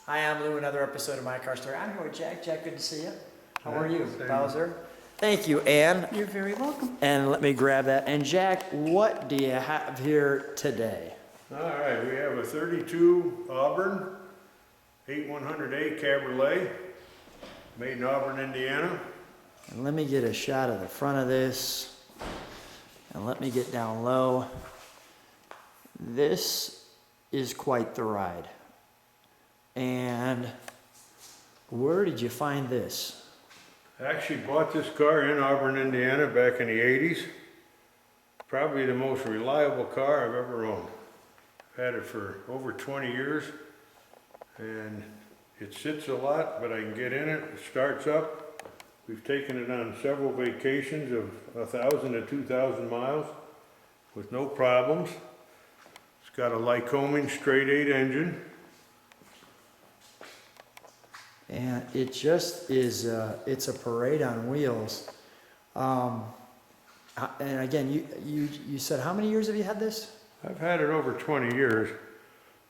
Hi, I'm Lou, another episode of My Car Story. I'm here with Jack. Jack, good to see you. How are you, Bowser? Thank you, Ann. You're very welcome. And let me grab that. And Jack, what do you have here today? All right, we have a 32 Auburn 8100A Cabriolet, made in Auburn, Indiana. And let me get a shot of the front of this. And let me get down low. This is quite the ride. And where did you find this? I actually bought this car in Auburn, Indiana back in the 80s. Probably the most reliable car I've ever owned. I've had it for over 20 years and it sits a lot, but I can get in it. It starts up. We've taken it on several vacations of 1,000 to 2,000 miles with no problems. It's got a Lycoming straight 8 engine. And it just is, it's a parade on wheels. And again, you said, how many years have you had this? I've had it over 20 years.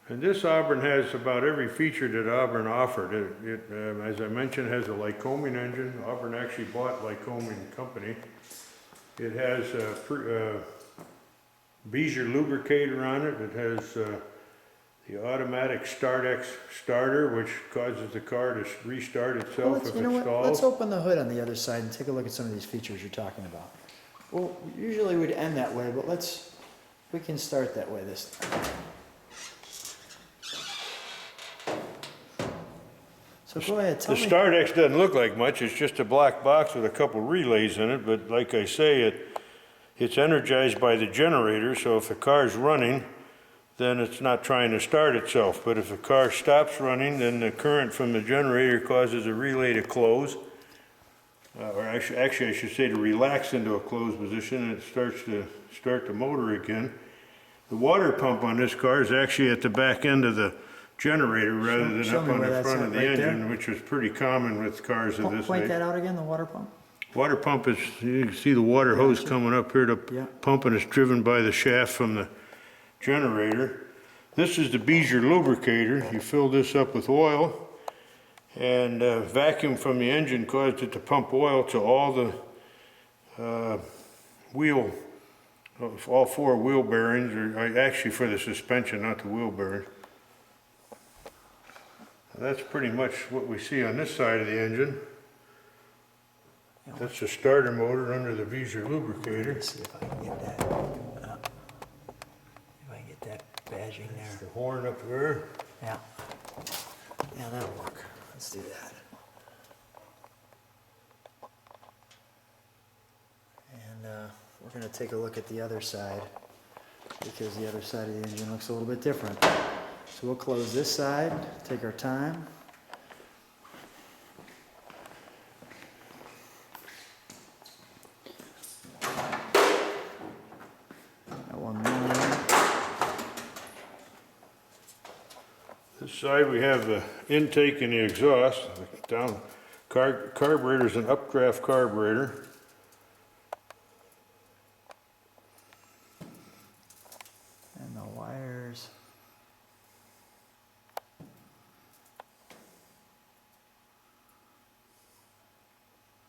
And this Auburn has about every feature that Auburn offered. It as I mentioned, has a Lycoming engine. Auburn actually bought Lycoming company. It has a Beezer lubricator on it. It has the automatic StartX starter, which causes the car to restart itself if it stalls. Let's open the hood on the other side and take a look at some of these features you're talking about. Well, usually we'd end that way, but we can start that way this time. So go ahead, tell me. The StartX doesn't look like much. It's just a black box with a couple relays in it, but like I say, it's energized by the generator, so if the car's running, then it's not trying to start itself. But if the car stops running, then the current from the generator causes a relay to close. Or actually I should say to relax into a closed position, and it starts to start the motor again. The water pump on this car is actually at the back end of the generator rather than up on the front of the engine, which is pretty common with cars of this Point age. that out again, the water pump. Water pump is, you can see the water hose coming up here to pump, and it's driven by the shaft from the generator. This is the Beezer lubricator. You fill this up with oil, and vacuum from the engine caused it to pump oil to all the all 4 wheel bearings, or actually for the suspension, not the wheel bearings. That's pretty much what we see on this side of the engine. That's the starter motor under the Beezer lubricator. Let's see if I can get that. If I can get that badging there. The horn up there. Yeah. Yeah, that'll work. Let's do that. And we're going to take a look at the other side, because the other side of the engine looks a little bit different. So we'll close this side, take our time. Got one more. This side we have the intake and the exhaust. Down carburetor is an updraft carburetor. And the wires.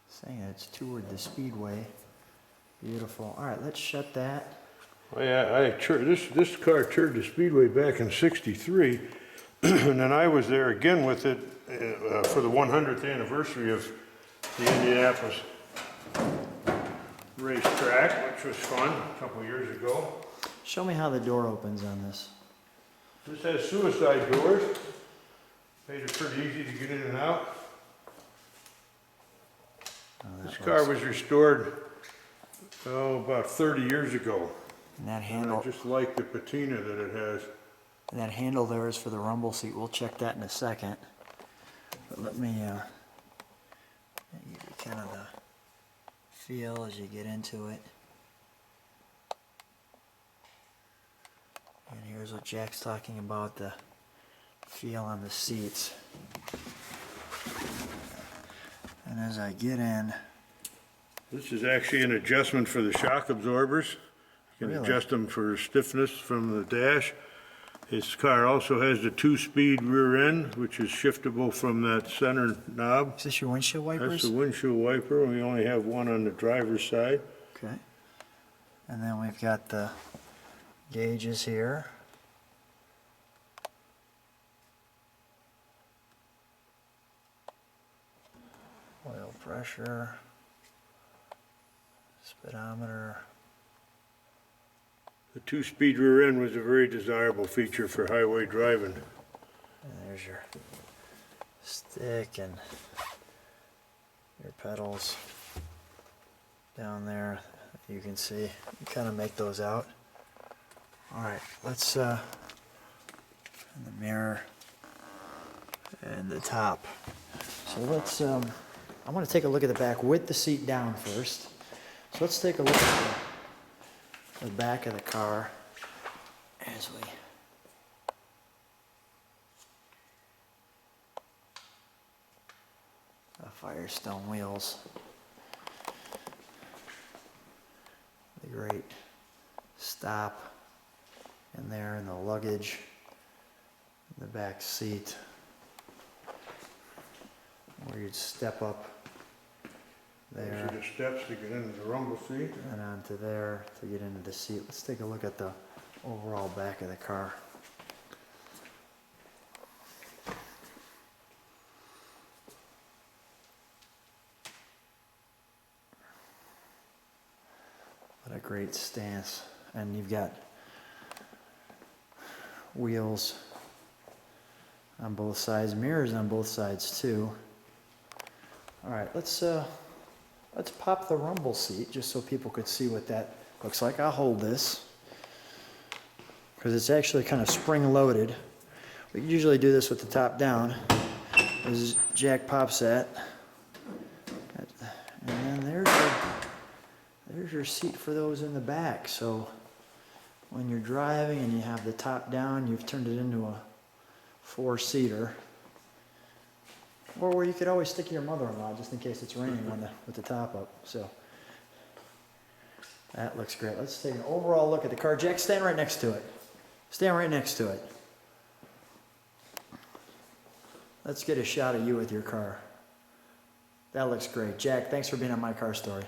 Saying it's toured the speedway. Beautiful. All right, let's shut that. Oh yeah, this car toured the speedway back in '63, and then I was there again with it for the 100th anniversary of the Indianapolis racetrack, which was fun a couple years ago. Show me how the door opens on this. This has suicide doors. Made it pretty easy to get in and out. This car was restored, about 30 years ago. And that And handle, I just like the patina that it has. and that handle there is for the rumble seat. We'll check that in a second. But let me give you kind of the feel as you get into it. And here's what Jack's talking about, the feel on the seats. And as I get in, This is actually an adjustment for the shock absorbers. You can Really? adjust them for stiffness from the dash. This car also has the 2-speed rear end, which is shiftable from that center knob. Is this your windshield That's wipers? the windshield wiper. We only have one on the driver's side. Okay. And then we've got the gauges here. Oil pressure, speedometer. The 2-speed rear end was a very desirable feature for highway driving. And there's your stick and your pedals down there. You can see, you kind of make those out. All right, let's, and the mirror and the top. So let's, I want to take a look at the back with the seat down first. So let's take a look at the back of the car as we Firestone wheels. The great stop in there in the luggage, in the back seat, where you'd step up there. These are the steps to get into the rumble seat. And onto there to get into the seat. Let's take a look at the overall back of the car. What a great stance. And you've got wheels on both sides, mirrors on both sides too. All right, let's pop the rumble seat just so people could see what that looks like. I'll hold this because it's actually kind of spring-loaded. We usually do this with the top down. As Jack pops that, and then there's your seat for those in the back. So when you're driving and you have the top down, you've turned it into a 4-seater. Or where you could always stick your mother-in-law just in case it's raining with the top up. So that looks great. Let's take an overall look at the car. Jack, stand right next to it. Stand right next to it. Let's get a shot of you with your car. That looks great. Jack, thanks for being on My Car Story.